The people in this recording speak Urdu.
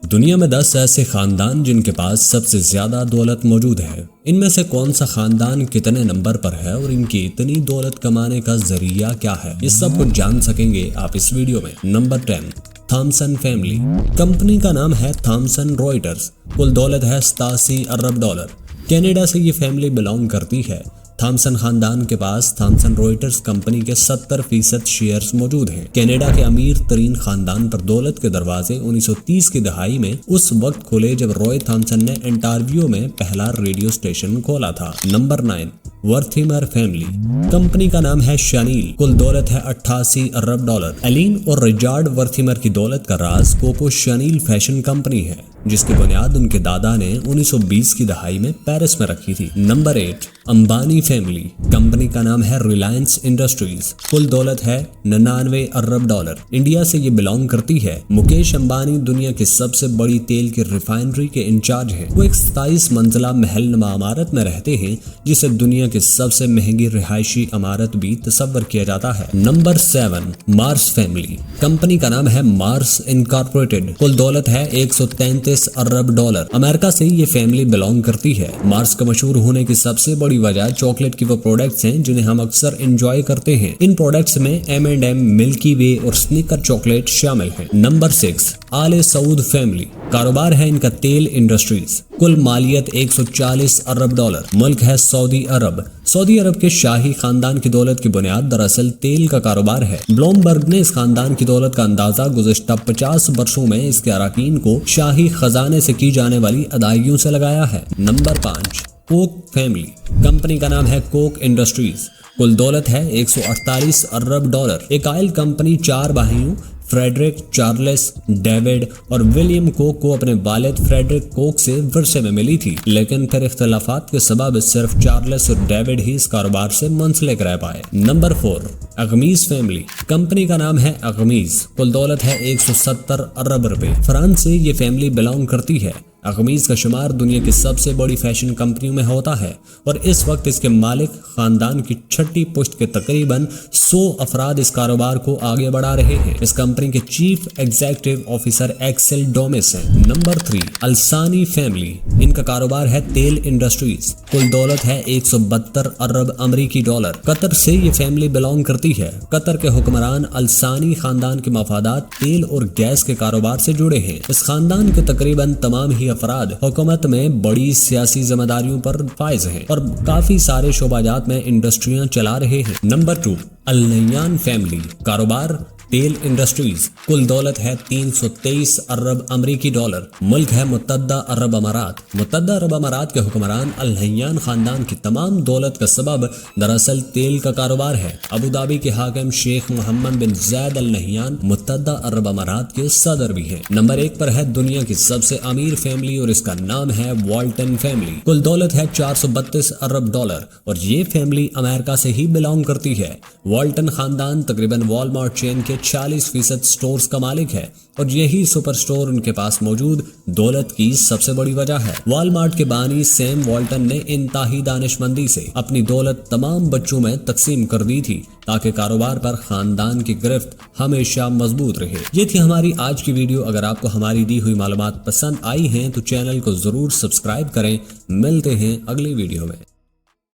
دنیا میں 10 ایسے خاندان جن کے پاس سب سے زیادہ دولت موجود ہے۔ ان میں سے کون سا خاندان کتنے نمبر پر ہے اور ان کی اتنی دولت کمانے کا ذریعہ کیا ہے، یہ سب کچھ جان سکیں گے آپ اس ویڈیو میں۔ Number 10، Thomson family. کمپنی کا نام ہے تھامسن رائٹرز۔ کل دولت ہے 87 ارب ڈالر۔ کینیڈا سے یہ فیملی بلانگ کرتی ہے۔ تھامسن خاندان کے پاس تھامسن رائٹرز کمپنی کے 70% شیئرز موجود ہیں۔ کینیڈا کے امیر ترین خاندان پر دولت کے دروازے 1930 کی دہائی میں اس وقت کھلے جب رائے تھامسن نے انٹاریو میں پہلا ریڈیو اسٹیشن کھولا تھا۔ Number 9، ورتھیمر family. کمپنی کا نام ہے شانیل۔ کل دولت ہے 88 ارب ڈالر۔ ایلین اور ریچارڈ ورتھیمر کی دولت کا راز کوکو شانیل فیشن کمپنی ہے، جس کی بنیاد ان کے دادا نے 1920 کی دہائی میں پیرس میں رکھی تھی۔ Number 8، Ambani family. کمپنی کا نام ہے ریلائنس انڈسٹریز۔ کل دولت ہے 99 ارب ڈالر۔ انڈیا سے یہ بلانگ کرتی ہے۔ مکیش امبانی دنیا کی سب سے بڑی تیل کی ریفائنری کے انچارج ہیں۔ وہ ایک 27 منزلہ محل نما عمارت میں رہتے ہیں، جسے دنیا کی سب سے مہنگی رہائشی عمارت بھی تصور کیا جاتا ہے۔ نمبر 7، مارس فیملی۔ کمپنی کا نام ہے مارس انکارپوریٹڈ۔ کل دولت ہے 133 ارب ڈالر۔ امریکہ سے یہ فیملی بلانگ کرتی ہے۔ مارس کا مشہور ہونے کی سب سے بڑی وجہ چاکلیٹ کی وہ پروڈکٹس ہیں جنہیں ہم اکثر انجوائے کرتے ہیں۔ ان پروڈکٹس میں M&M، ملکی وے اور سنیکر چاکلیٹ شامل ہیں۔ نمبر 6، آل سعود فیملی۔ کاروبار ہے ان کا تیل انڈسٹریز۔ کل مالیت 140 ارب ڈالر۔ ملک ہے سعودی عرب۔ سعودی عرب کے شاہی خاندان کی دولت کی بنیاد دراصل تیل کا کاروبار ہے۔ بلومبرگ نے اس خاندان کی دولت کا اندازہ گزشتہ 50 برسوں میں اس کے اراکین کو شاہی خزانے سے کی جانے والی ادائیگیوں سے لگایا ہے۔ نمبر 5، کوک فیملی۔ کمپنی کا نام ہے کوک انڈسٹریز۔ کل دولت ہے 148 ارب ڈالر۔ ایک آئل کمپنی 4 بھائیوں فریڈرک، چارلس، ڈیوڈ اور ولیم کوک کو اپنے والد فریڈرک کوک سے ورثے میں ملی تھی، لیکن پھر اختلافات کے سبب صرف چارلس اور ڈیوڈ ہی اس کاروبار سے منسلک رہ پائے۔ Number 4، اغمیز family. کمپنی کا نام ہے اغمیز۔ کل دولت ہے 170 ارب روپے۔ فرانس سے یہ فیملی بلانگ کرتی ہے۔ اغمیز کا شمار دنیا کی سب سے بڑی فیشن کمپنیوں میں ہوتا ہے اور اس وقت اس کے مالک خاندان کی چھٹی پشت کے تقریباً 100 افراد اس کاروبار کو آگے بڑھا رہے ہیں۔ اس کمپنی کے چیف ایگزیکٹو آفیسر ایکسل ڈومس ہیں۔ Number 3، السانی family. ان کا کاروبار ہے تیل انڈسٹریز۔ کل دولت ہے 172 ارب امریکی ڈالر۔ قطر سے یہ فیملی بلانگ کرتی ہے۔ قطر کے حکمران السانی خاندان کے مفادات تیل اور گیس کے کاروبار سے جڑے ہیں۔ اس خاندان کے تقریباً تمام ہی افراد حکومت میں بڑی سیاسی ذمہ داریوں پر فائز ہیں اور کافی سارے شعبہ جات میں انڈسٹریاں چلا رہے ہیں۔ Number 2، Al Nahyan family. کاروبار تیل انڈسٹریز۔ کل دولت ہے 323 ارب امریکی ڈالر۔ ملک ہے متحدہ عرب امارات۔ متحدہ عرب امارات کے حکمران النیان خاندان کی تمام دولت کا سبب دراصل تیل کا کاروبار ہے۔ ابوظہبی کے حاکم شیخ محمد بن زید النہیان متحدہ عرب امارات کے صدر بھی ہیں۔ نمبر 1 پر ہے دنیا کی سب سے امیر فیملی اور اس کا نام ہے والٹن فیملی۔ کل دولت ہے 432 ارب ڈالر اور یہ فیملی امریکہ سے ہی بلانگ کرتی ہے۔ والٹن خاندان تقریباً والمارٹ چین کے 40% سٹورز کا مالک ہے اور یہی سپر سٹور ان کے پاس موجود دولت کی سب سے بڑی وجہ ہے۔ والمارٹ کے بانی سیم والٹن نے انتہائی دانشمندی سے اپنی دولت تمام بچوں میں تقسیم کر دی تھی تاکہ کاروبار پر خاندان کی گرفت ہمیشہ مضبوط رہے۔ یہ تھی ہماری آج کی ویڈیو۔ اگر آپ کو ہماری دی ہوئی معلومات پسند آئی ہیں تو چینل کو ضرور سبسکرائب کریں۔ ملتے ہیں اگلی ویڈیو میں۔